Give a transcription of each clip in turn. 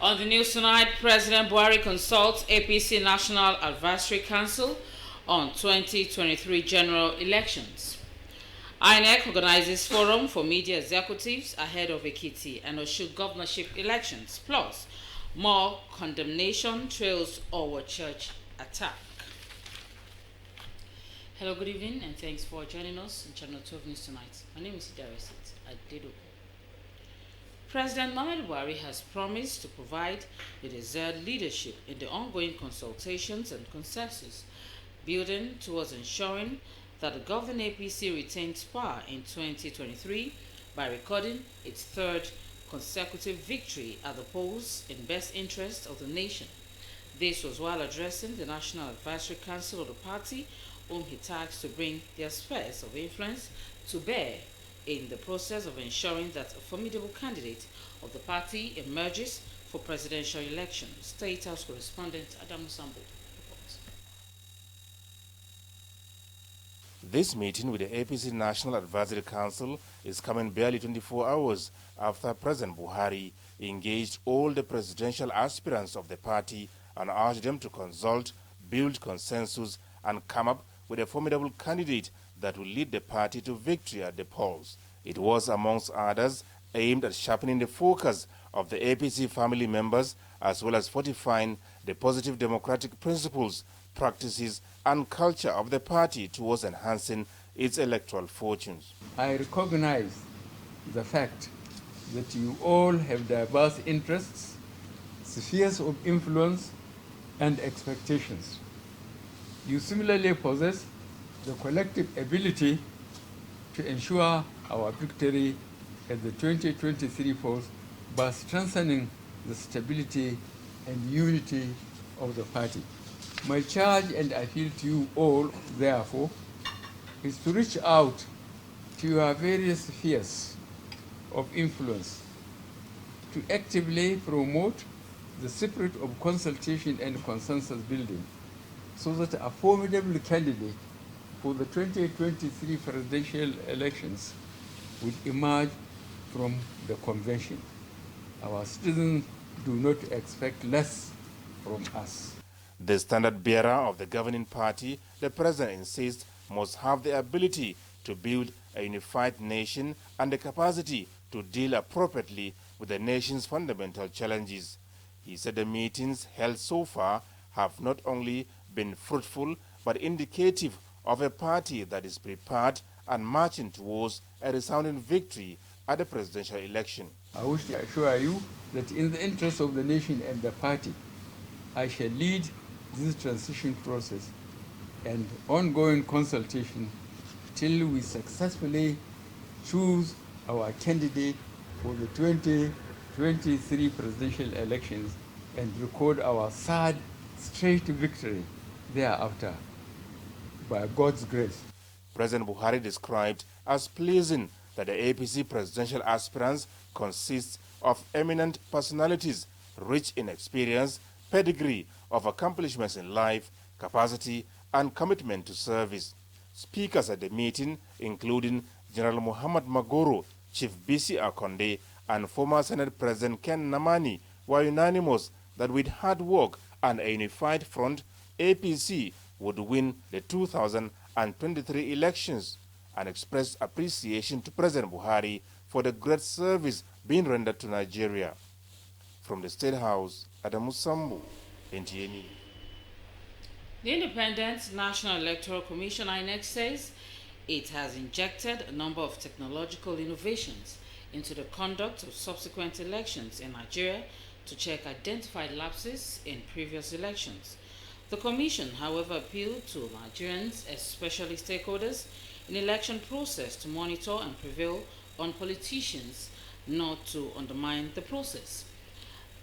On the news tonight, President Buhari consults APC National Advisory Council on 2023 general elections. INEC organizes forum for media executives ahead of Ekiti and Osun governorship elections, plus more condemnation trails Owo church attack. Hello, good evening, and thanks for joining us on Channel 12 News tonight. My name is Idarisit Adedo. President Muhammadu Buhari has promised to provide the desired leadership in the ongoing consultations and consensus, building towards ensuring that the governing APC retains power in 2023 by recording its third consecutive victory at the polls in best interest of the nation. This was while addressing the National Advisory Council of the party, whom he tasked to bring their spheres of influence to bear in the process of ensuring that a formidable candidate of the party emerges for presidential elections. State House correspondent Adam Musambo reports. This meeting with the APC National Advisory Council is coming barely 24 hours after President Buhari engaged all the presidential aspirants of the party and urged them to consult, build consensus, and come up with a formidable candidate that will lead the party to victory at the polls. It was, amongst others, aimed at sharpening the focus of the APC family members as well as fortifying the positive democratic principles, practices, and culture of the party towards enhancing its electoral fortunes. I recognize the fact that you all have diverse interests, spheres of influence, and expectations. You similarly possess the collective ability to ensure our victory at the 2023 polls by strengthening the stability and unity of the party. My charge and appeal to you all, therefore, is to reach out to your various spheres of influence to actively promote the spirit of consultation and consensus building so that a formidable candidate for the 2023 presidential elections will emerge from the convention. Our citizens do not expect less from us. The standard bearer of the governing party, the president insists, must have the ability to build a unified nation and the capacity to deal appropriately with the nation's fundamental challenges. He said the meetings held so far have not only been fruitful but indicative of a party that is prepared and marching towards a resounding victory at the presidential election. I wish to assure you that in the interest of the nation and the party, I shall lead this transition process and ongoing consultation till we successfully choose our candidate for the 2023 presidential elections and record our third straight victory thereafter, by God's grace. President Buhari described as pleasing that the APC presidential aspirants consist of eminent personalities rich in experience, pedigree of accomplishments in life, capacity, and commitment to service. Speakers at the meeting, including General Muhammad Magoro, Chief B.C. Akonde, and former Senate President Ken Namani, were unanimous that with hard work and a unified front, APC would win the 2023 elections, and expressed appreciation to President Buhari for the great service being rendered to Nigeria. From the State House, Adamu Sambu, NTA News. The Independent National Electoral Commission, INEC, says it has injected a number of technological innovations into the conduct of subsequent elections in Nigeria to check identified lapses in previous elections. The Commission, however, appealed to Nigerians, especially stakeholders in the election process, to monitor and prevail on politicians not to undermine the process.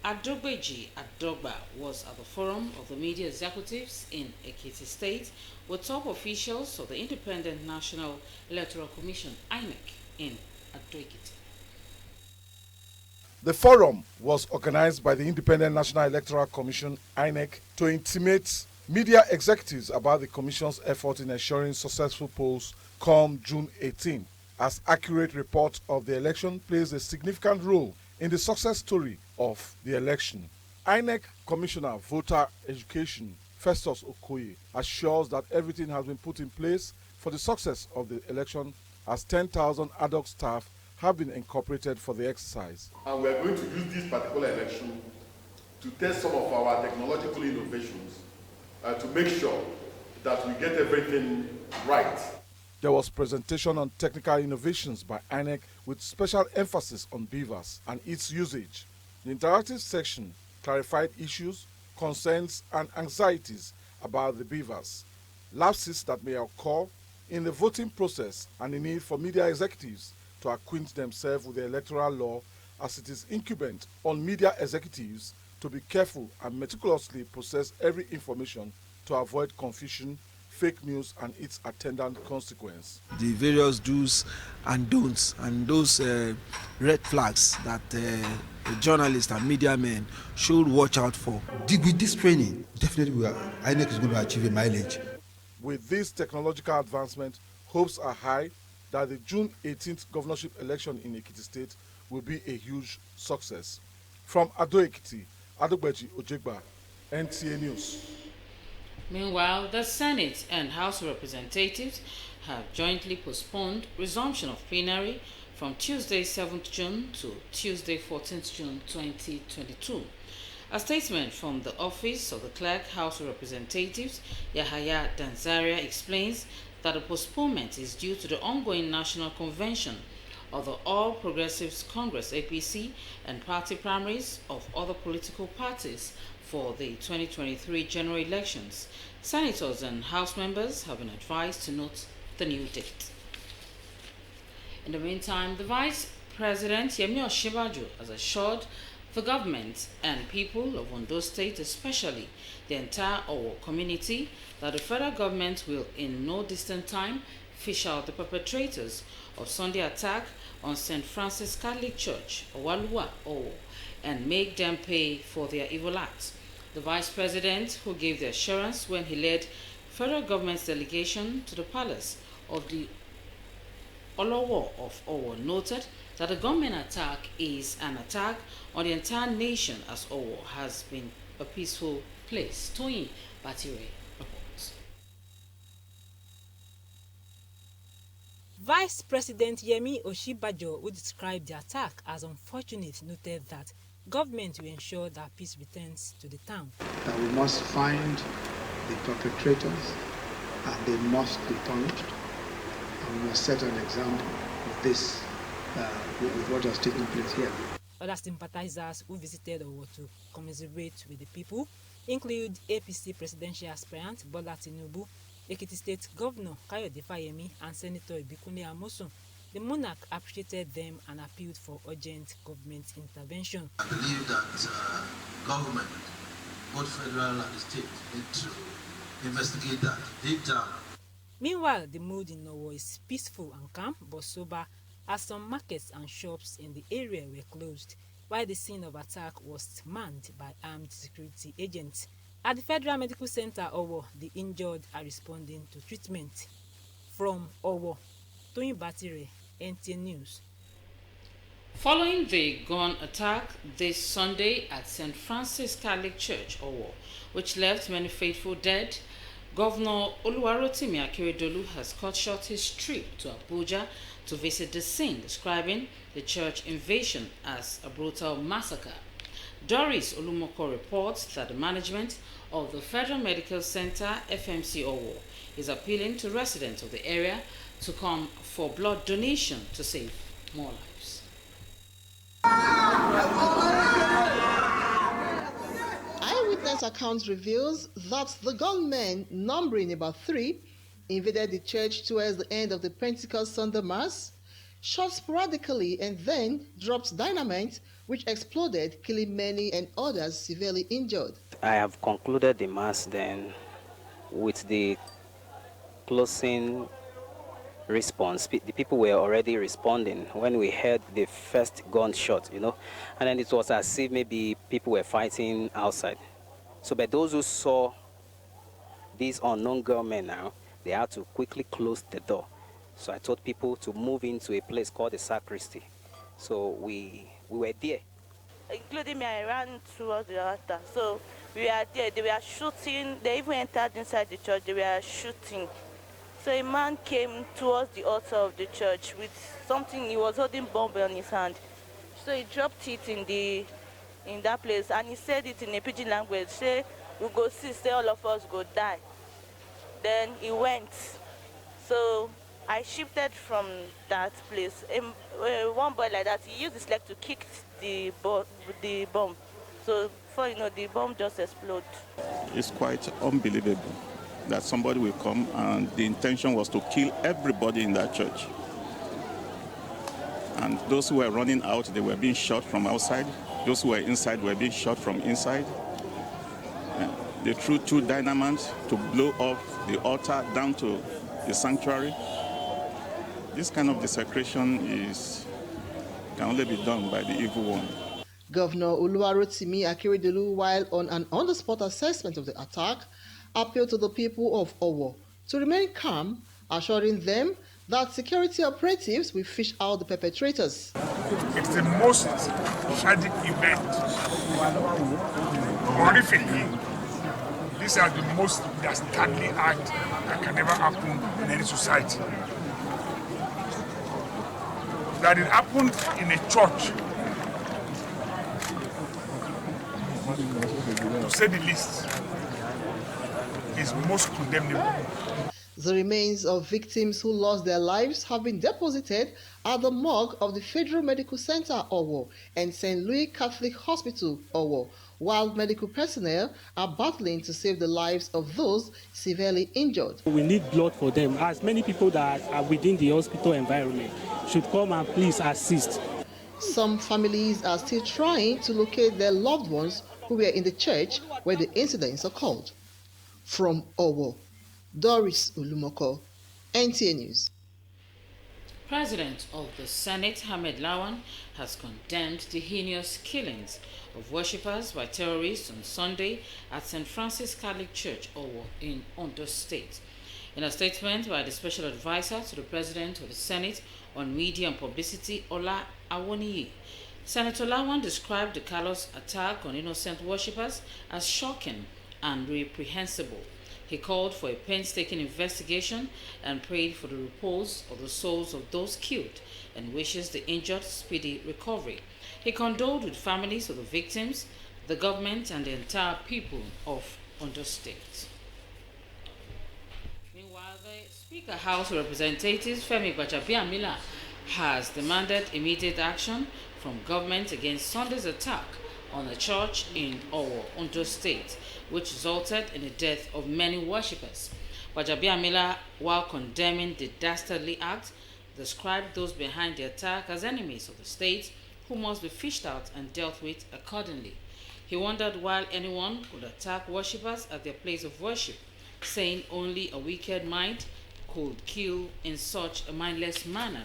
Adogbeji Adogba was at the forum of the media executives in Ekiti State with top officials of the Independent National Electoral Commission, INEC, in Ado-Ekiti. The forum was organized by the Independent National Electoral Commission, INEC, to intimate media executives about the Commission's effort in ensuring successful polls come June 18, as accurate report of the election plays a significant role in the success story of the election. INEC Commissioner Voter Education Festus Okoye assures that everything has been put in place for the success of the election, as 10,000 adult staff have been incorporated for the exercise. And we are going to use this particular election to test some of our technological innovations to make sure that we get everything right. There was presentation on technical innovations by INEC with special emphasis on beavers and its usage. The interactive section clarified issues, concerns and anxieties about the beavers, lapses that may occur in the voting process, and the need for media executives to acquaint themselves with the electoral law, as it is incumbent on media executives to be careful and meticulously process every information to avoid confusion, fake news and its attendant consequence. The various do's and don'ts and those red flags that journalists and media men should watch out for. With this training, definitely INEC is going to achieve a mileage. With this technological advancement, hopes are high that the June 18th governorship election in Ekiti State will be a huge success. From Ado Ekiti, Adogbeji Ojegba, NTA News. Meanwhile, the Senate and House of Representatives have jointly postponed resumption of plenary from Tuesday 7th June to Tuesday 14th June 2022. A statement from the Office of the Clerk, House of Representatives, Yahaya Danzaria, explains that the postponement is due to the ongoing National Convention of the All Progressives Congress APC and party primaries of other political parties for the 2023 general elections. Senators and House members have been advised to note the new date. In the meantime, the Vice President Yemi Osinbajo has assured the government and people of Ondo State, especially the entire Owo community, that the federal government will in no distant time fish out the perpetrators of Sunday attack on St. Francis Catholic Church, Owaluwa, Owo, and make them pay for their evil acts. The Vice President, who gave the assurance when he led federal government's delegation to the palace of the Olowo of Owo, noted that the government attack is an attack on the entire nation, as Owo has been a peaceful place. Toyin Batire reports. Vice President Yemi Osinbajo, who described the attack as unfortunate, noted that government will ensure that peace returns to the town. That we must find the perpetrators and they must be punished. And we must set an example of this with what has taken place here. Other sympathizers who visited Owo to commiserate with the people include APC presidential aspirant Bola Tinubu, Ekiti State Governor Kayode Fayemi, and Senator Ibikunle Amosun. The monarch appreciated them and appealed for urgent government intervention. I believe that government, both federal and state, need to investigate that deep down. Meanwhile, the mood in Owo is peaceful and calm but sober, as some markets and shops in the area were closed, while the scene of attack was manned by armed security agents. At the Federal Medical Center Owo, the injured are responding to treatment. From Owo, Toyin Batire, NTA News. Following the gun attack this Sunday at St. Francis Catholic Church, Owo, which left many faithful dead, Governor Oluwarotimi Akeredolu has cut short his trip to Abuja to visit the scene, describing the church invasion as a brutal massacre. Doris Olumoko reports that the management of the Federal Medical Center, FMC Owo, is appealing to residents of the area to come for blood donation to save more lives. Eyewitness account reveals that the gunmen, numbering about 3, invaded the church towards the end of the Pentecost Sunday Mass, shot sporadically, and then dropped dynamite, which exploded, killing many and others severely injured. I have concluded the Mass then with the closing response. The people were already responding when we heard the first gunshot, and then it was as if maybe people were fighting outside. So by those who saw these unknown gunmen now, they had to quickly close the door. So I told people to move into a place called the sacristy. So we were there. Including me, I ran towards the altar. So we are there. They were shooting. They even entered inside the church. They were shooting. So a man came towards the altar of the church with something. He was holding bomb on his hand. So he dropped it in that place, and he said it in a pidgin language. Say, "We go see. Say all of us go die." Then he went. So I shifted from that place. One boy like that, he used his leg to kick the bomb. So before you know, the bomb just exploded. It's quite unbelievable that somebody will come and the intention was to kill everybody in that church. And those who were running out, they were being shot from outside. Those who were inside were being shot from inside. They threw 2 dynamites to blow up the altar down to the sanctuary. This kind of desecration can only be done by the evil one. Governor Oluwarotimi Akeredolu, while on an on-the-spot assessment of the attack, appealed to the people of Owo to remain calm, assuring them that security operatives will fish out the perpetrators. It's the most tragic event. Horrifically, these are the most dastardly act that can ever happen in any society. That it happened in a church, to say the least, is most condemnable. The remains of victims who lost their lives have been deposited at the morgue of the Federal Medical Center, Owo, and St. Louis Catholic Hospital, Owo, while medical personnel are battling to save the lives of those severely injured. We need blood for them, as many people that are within the hospital environment should come and please assist. Some families are still trying to locate their loved ones who were in the church where the incidents occurred. From Owo, Doris Ulumoko, NTA News. President of the Senate, Ahmed Lawan, has condemned the heinous killings of worshippers by terrorists on Sunday at St. Francis Catholic Church, Owo, in Ondo State. In a statement by the Special Advisor to the President of the Senate on Media and Publicity, Ola Awoniyi, Senator Lawan described the callous attack on innocent worshippers as shocking and reprehensible. He called for a painstaking investigation and prayed for the repose of the souls of those killed and wishes the injured speedy recovery. He condoled with families of the victims, the government, and the entire people of Ondo State. Meanwhile, the Speaker House of Representatives, Femi Gbajabiamila, has demanded immediate action from government against Sunday's attack on a church in Owo, Ondo State, which resulted in the death of many worshippers. Gbajabiamila, while condemning the dastardly act, described those behind the attack as enemies of the state who must be fished out and dealt with accordingly. He wondered why anyone could attack worshippers at their place of worship, saying only a wicked mind could kill in such a mindless manner.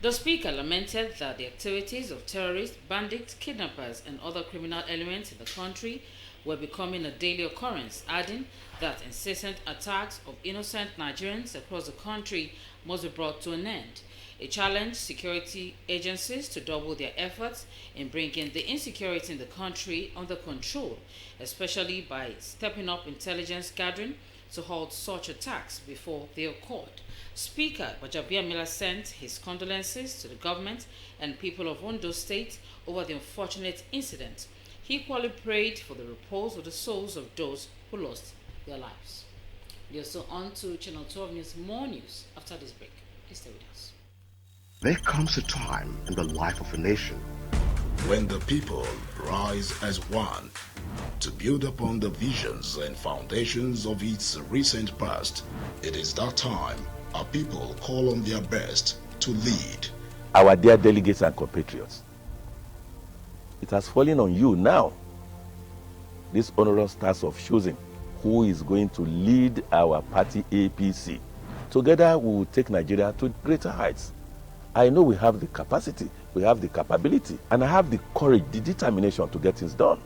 The Speaker lamented that the activities of terrorists, bandits, kidnappers, and other criminal elements in the country were becoming a daily occurrence, adding that incessant attacks of innocent Nigerians across the country must be brought to an end. He challenged security agencies to double their efforts in bringing the insecurity in the country under control, especially by stepping up intelligence gathering to halt such attacks before they occurred. Speaker Gbajabiamila sent his condolences to the government and people of Ondo State over the unfortunate incident. He equally prayed for the repose of the souls of those who lost their lives. We are so on to Channel 12 News. More news after this break. Please stay with us. There comes a time in the life of a nation when the people rise as one to build upon the visions and foundations of its recent past. It is that time our people call on their best to lead. Our dear delegates and compatriots, it has fallen on you now, this onerous task of choosing who is going to lead our party APC. Together we will take Nigeria to greater heights. I know we have the capacity, we have the capability, and I have the courage, the determination to get things done.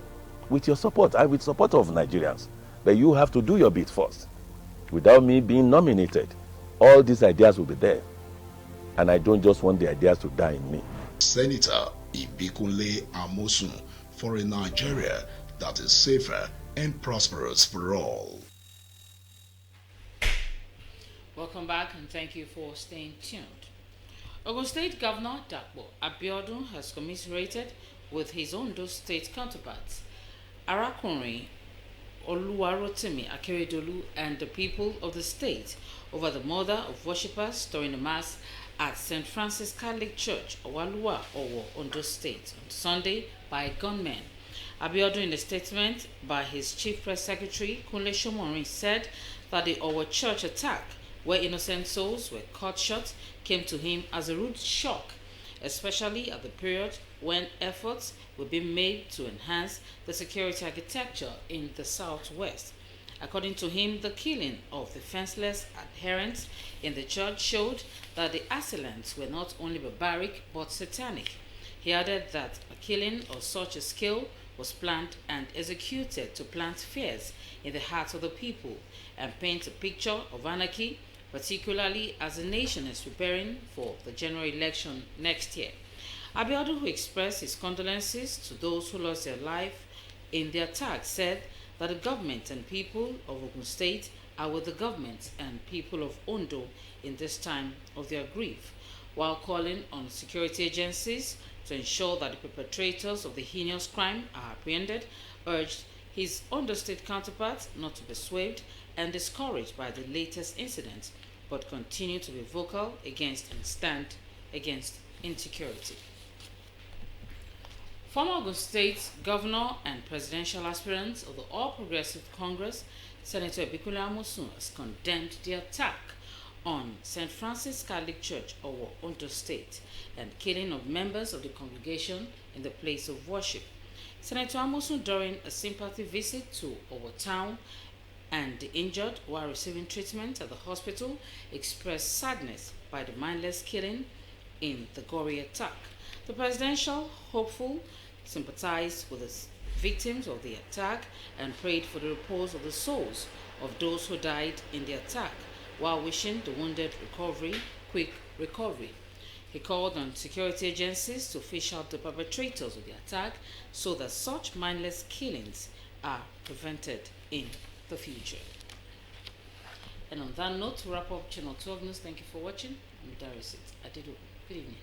With your support, and with support of Nigerians. But you have to do your bit first. Without me being nominated, all these ideas will be there. And I don't just want the ideas to die in me. Senator Ibikunle Amosun, for a Nigeria that is safer and prosperous for all. Welcome back and thank you for staying tuned. Ogun State Governor Dapo Abiodun has commiserated with his Ondo State counterparts, Arakunrin Oluwarotimi Akeredolu, and the people of the state over the murder of worshippers during the mass at St. Francis Catholic Church, Owaluwa, Owo, Ondo State, on Sunday by gunmen. Abiodun, in a statement by his chief press secretary, Kunle Shomorin, said that the Owo church attack, where innocent souls were cut short, came to him as a rude shock, especially at the period when efforts were being made to enhance the security architecture in the southwest. According to him, the killing of the defenseless adherents in the church showed that the assailants were not only barbaric but satanic. He added that a killing of such a scale was planned and executed to plant fears in the hearts of the people and paint a picture of anarchy, particularly as the nation is preparing for the general election next year. Abiodun, who expressed his condolences to those who lost their life in the attack, said that the government and people of Ogun State are with the government and people of Ondo in this time of their grief, while calling on security agencies to ensure that the perpetrators of the heinous crime are apprehended, urged his Ondo State counterparts not to be swayed and discouraged by the latest incidents, but continue to be vocal against and stand against insecurity. Former Ogun State Governor and presidential aspirant of the All Progressive Congress, Senator Ibikunle Amosun, has condemned the attack on St. Francis Catholic Church, Owo, Ondo State, and killing of members of the congregation in the place of worship. Senator Amosun, during a sympathy visit to Owo town and the injured while receiving treatment at the hospital, expressed sadness by the mindless killing in the gory attack. The presidential hopeful sympathized with the victims of the attack and prayed for the repose of the souls of those who died in the attack, while wishing the wounded quick recovery. He called on security agencies to fish out the perpetrators of the attack so that such mindless killings are prevented in the future. And on that note, to wrap up Channel 12 News, thank you for watching. I'm Darius Adeokuta. Good evening.